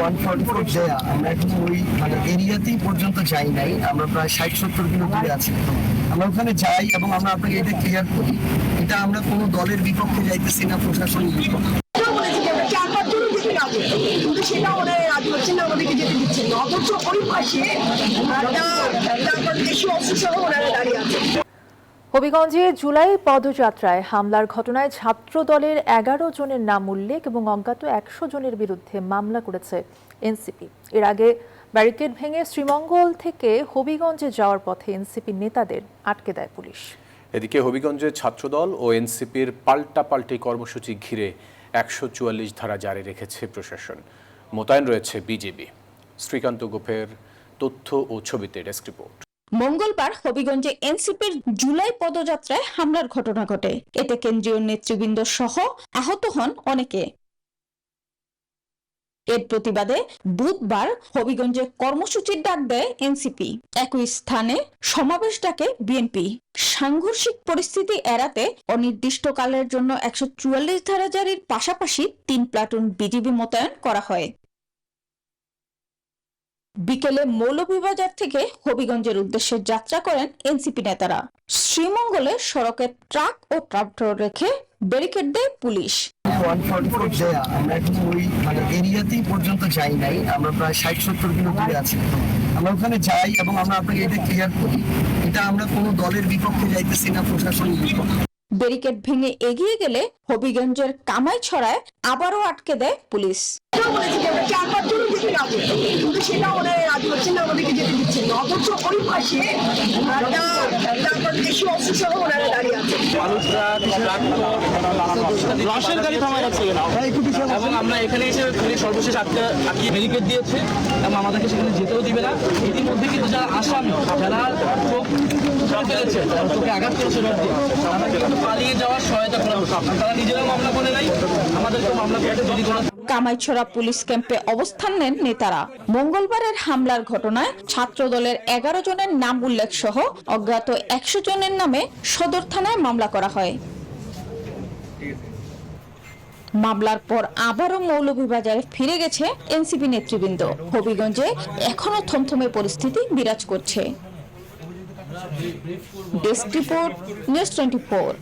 144 দেয়া আমরা এখন ওই এরিয়াতেই পর্যন্ত যাই নাই, আমরা প্রায় 60-70 কিলো দূরে আছি। আমরা ওখানে যাই এবং আমরা আপনাকে এটা ক্লিয়ার করি, এটা আমরা কোনো দলের বিপক্ষে যাইতেছি না, প্রশাসনের বিপক্ষে। কিন্তু সেটা ওরা রাজি হচ্ছে না, আমাদেরকে যেতে দিচ্ছে না, অথচ ওই পাশে তারপর দেশীয় অফিসারও ওনারা দাঁড়িয়ে আছে। হবিগঞ্জে জুলাই পদযাত্রায় হামলার ঘটনায় ছাত্র দলের 11 জনের নাম উল্লেখ এবং অজ্ঞাত 100 জনের বিরুদ্ধে মামলা করেছে এনসিপি। এর আগে ব্যারিকেড ভেঙে শ্রীমঙ্গল থেকে হবিগঞ্জে যাওয়ার পথে এনসিপি নেতাদের আটকে দেয় পুলিশ। এদিকে হবিগঞ্জে ছাত্রদল ও এনসিপির পাল্টাপাল্টি কর্মসূচি ঘিরে 144 ধারা জারি রেখেছে প্রশাসন। মোতায়েন রয়েছে বিজিবি। শ্রীকান্ত গোপের তথ্য ও ছবিতে ডেস্ক রিপোর্ট। মঙ্গলবার হবিগঞ্জে এনসিপির জুলাই পদযাত্রায় হামলার ঘটনা ঘটে। এতে কেন্দ্রীয় নেতৃবৃন্দ সহ আহত হন অনেকে। এর প্রতিবাদে বুধবার হবিগঞ্জে কর্মসূচির ডাক দেয় এনসিপি। একই স্থানে সমাবেশ ডাকে বিএনপি। সাংঘর্ষিক পরিস্থিতি এড়াতে অনির্দিষ্টকালের জন্য 144 ধারা জারির পাশাপাশি 3 প্লাটুন বিজিবি মোতায়েন করা হয়। বিকেলে মৌলভীবাজার থেকে হবিগঞ্জের উদ্দেশ্যে যাত্রা করেন এনসিপি নেতারা। শ্রীমঙ্গলে সড়কে ট্রাক ও ট্রাক্টর রেখে ব্যারিকেড দেয় পুলিশ। 144 দেয়া আমরা এখন ওই এরিয়াতেই পর্যন্ত যাই নাই, আমরা প্রায় 60-70 কিলো দূরে আছি। আমরা ওখানে যাই এবং আমরা আপনাকে এটা ক্লিয়ার করি, এটা আমরা কোনো দলের বিপক্ষে যাইতেছি না, প্রশাসনের বিপক্ষে। ব্যারিকেড ভেঙে এগিয়ে গেলে হবিগঞ্জের কামাইছড়ায় আবারও আটকে দেয় পুলিশ। কিন্তু সেটা ওরা রাজি হচ্ছে না, আমাদেরকে যেতে দিচ্ছে না, অথচ ওই পাশে তারপর দেশীয় অফিসারও ওনারা দাঁড়িয়ে আছে। এবং আমরা এখানে এসে সর্বশেষ আটকে ব্যারিকেড দিয়েছে এবং আমাদেরকে সেখানে যেতেও দিবে না। ইতিমধ্যে কিন্তু যারা আসামি, যারা চোখ ফেলেছে, চোখে আঘাত করেছে রড দিয়ে, তাদেরকে কিন্তু পালিয়ে যাওয়ার সহায়তা করা হচ্ছে। তারা নিজেরাও মামলা করে নাই, আমাদেরকেও মামলা করতে যদি কোনো। কামাইছড়া পুলিশ ক্যাম্পে অবস্থান নেন নেতারা। মঙ্গলবারের হামলার ঘটনায় ছাত্রদলের 11 জনের নাম উল্লেখ সহ অজ্ঞাত 100 জনের নামে সদর থানায় মামলা করা হয়। মামলার পর আবারও মৌলভীবাজারে ফিরে গেছে এনসিপি নেতৃবৃন্দ। হবিগঞ্জে এখনো থমথমে পরিস্থিতি বিরাজ করছে। Desk report, news 24।